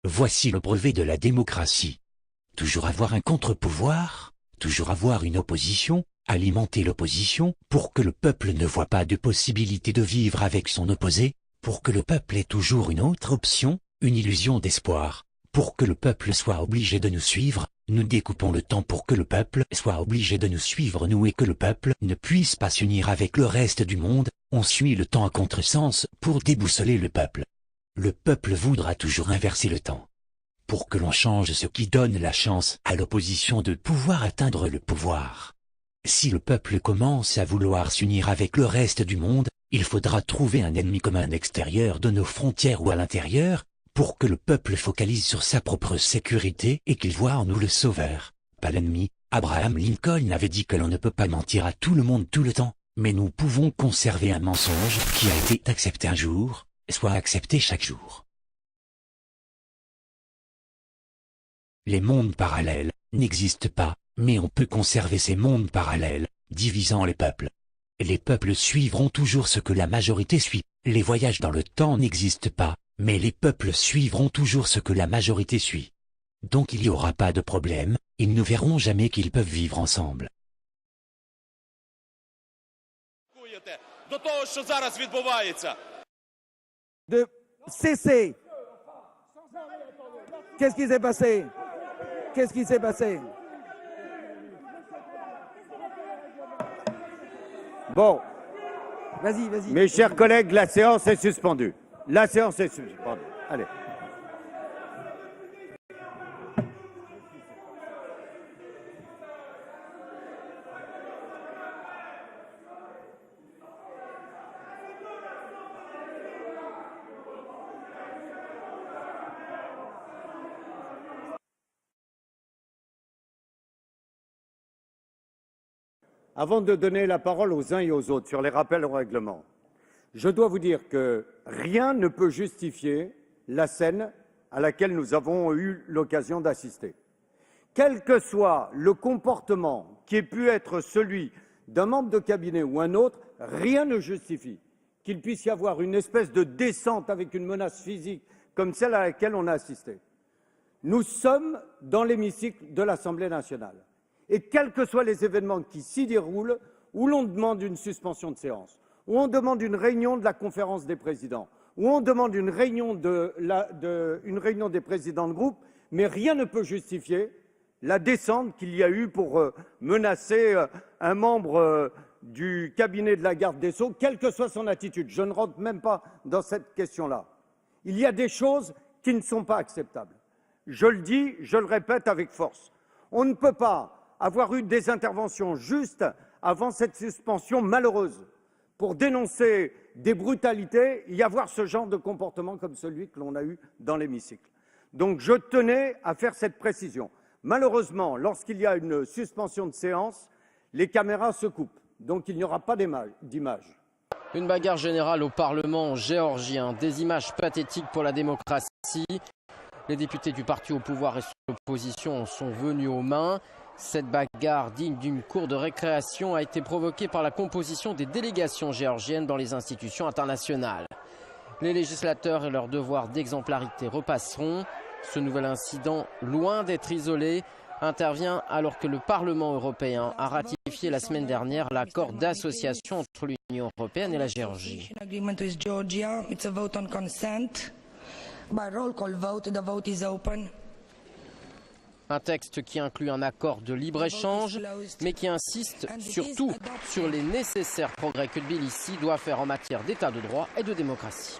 Voici le brevet de la démocratie. Toujours avoir un contre-pouvoir, toujours avoir une opposition, alimenter l'opposition pour que le peuple ne voit pas de possibilité de vivre avec son opposé, pour que le peuple ait toujours une autre option, une illusion d'espoir. Pour que le peuple soit obligé de nous suivre, nous découpons le temps pour que le peuple soit obligé de nous suivre nous et que le peuple ne puisse pas s'unir avec le reste du monde, on suit le temps à contresens pour déboussoler le peuple. Le peuple voudra toujours inverser le temps. Pour que l'on change ce qui donne la chance à l'opposition de pouvoir atteindre le pouvoir. Si le peuple commence à vouloir s'unir avec le reste du monde, il faudra trouver un ennemi commun extérieur de nos frontières ou à l'intérieur, pour que le peuple focalise sur sa propre sécurité et qu'il voit en nous le sauveur, pas l'ennemi. Abraham Lincoln avait dit que l'on ne peut pas mentir à tout le monde tout le temps, mais nous pouvons conserver un mensonge qui a été accepté un jour, soit accepté chaque jour. Les mondes parallèles n'existent pas, mais on peut conserver ces mondes parallèles, divisant les peuples. Les peuples suivront toujours ce que la majorité suit. Les voyages dans le temps n'existent pas, mais les peuples suivront toujours ce que la majorité suit. Donc il n'y aura pas de problème, ils ne verront jamais qu'ils peuvent vivre ensemble. De cesser. Qu'est-ce qui s'est passé? Qu'est-ce qui s'est passé? Bon, Vas-y, vas-y. mes chers collègues, la séance est suspendue. La séance est suspendue. Allez. Avant de donner la parole aux uns et aux autres sur les rappels au règlement, je dois vous dire que rien ne peut justifier la scène à laquelle nous avons eu l'occasion d'assister. Quel que soit le comportement qui ait pu être celui d'un membre de cabinet ou un autre, rien ne justifie qu'il puisse y avoir une espèce de descente avec une menace physique comme celle à laquelle on a assisté. Nous sommes dans l'hémicycle de l'Assemblée nationale. Et quels que soient les événements qui s'y déroulent, où l'on demande une suspension de séance, où on demande une réunion de la conférence des présidents, où on demande une réunion des présidents de groupe, mais rien ne peut justifier la descente qu'il y a eu pour menacer un membre du cabinet de la garde des Sceaux, quelle que soit son attitude. Je ne rentre même pas dans cette question-là. Il y a des choses qui ne sont pas acceptables. Je le dis, je le répète avec force. On ne peut pas avoir eu des interventions juste avant cette suspension malheureuse pour dénoncer des brutalités et y avoir ce genre de comportement comme celui que l'on a eu dans l'hémicycle. Donc je tenais à faire cette précision. Malheureusement, lorsqu'il y a une suspension de séance, les caméras se coupent, donc il n'y aura pas d'image. Une bagarre générale au Parlement géorgien, des images pathétiques pour la démocratie. Les députés du parti au pouvoir et de l'opposition sont venus aux mains. Cette bagarre digne d'une cour de récréation a été provoquée par la composition des délégations géorgiennes dans les institutions internationales. Les législateurs et leur devoir d'exemplarité repasseront. Ce nouvel incident, loin d'être isolé, intervient alors que le Parlement européen a ratifié la semaine dernière l'accord d'association entre l'Union européenne et la Géorgie. Un texte qui inclut un accord de libre-échange, mais qui insiste surtout sur les nécessaires progrès que Tbilissi doit faire en matière d'état de droit et de démocratie.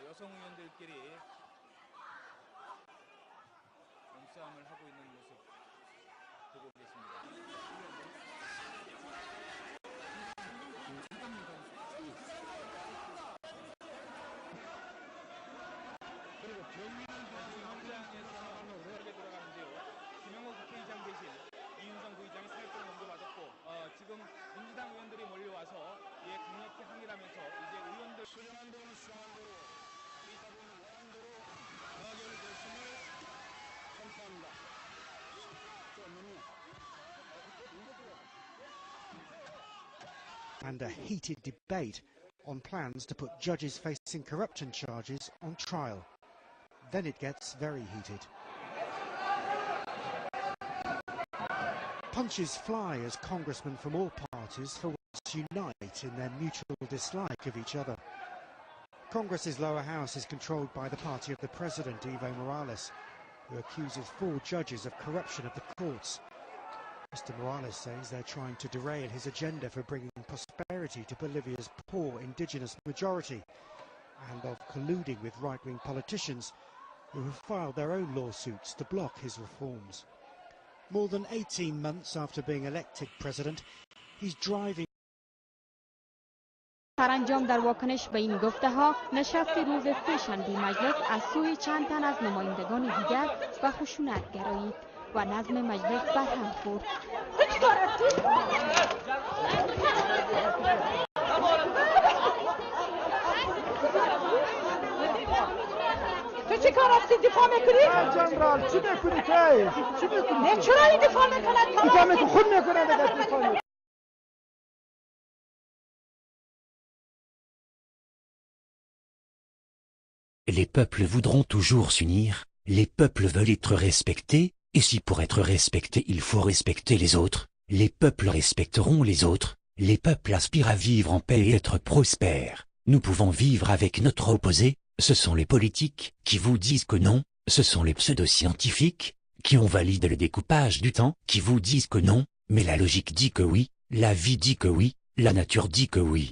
여성 의원들끼리 몸싸움을 하고 있는 모습 보고 계십니다. 그리고 현장에서는 어떻게 돌아가는데요. 김영호 국회의장 대신 이윤성 부의장이 사회권을 넘겨받았고 지금 민주당 의원들이 몰려와서 강력히 항의를 하면서 이제 의원들 수령한 돈을 수령한 대로 의사분은 원한 대로 가결 결심을 선포합니다. And a heated debate on plans to put judges facing corruption charges on trial. Then it gets very heated. Punches fly as congressmen from all parties for once unite in their mutual dislike of each other. Congress's lower house is controlled by the party of the president, Evo Morales, who accuses 4 judges of corruption of the courts. Mr. Morales says they're trying to derail his agenda for bringing prosperity to Bolivia's poor indigenous majority, and of colluding with right-wing politicians who have filed their own lawsuits to block his reforms. More than 18 months after being elected president, he's driving. سرانجام در واکنش به این گفته ها نشست روز سه‌شنبه مجلس از سوی چند تن از نمایندگان دیگر و خشونت گرایید و نظم مجلس برهم خورد. تو چی کار هستی دفاع میکنی؟ جنرال چی میکنی که؟ چی میکنی؟ چرا این دفاع میکنه؟ دفاع میکنه خود میکنه دیگه دفاع میکنه. Les peuples voudront toujours s'unir, les peuples veulent être respectés, et si pour être respectés il faut respecter les autres, les peuples respecteront les autres, les peuples aspirent à vivre en paix et être prospères. Nous pouvons vivre avec notre opposé, ce sont les politiques qui vous disent que non, ce sont les pseudo-scientifiques qui ont validé le découpage du temps qui vous disent que non, mais la logique dit que oui, la vie dit que oui, la nature dit que oui.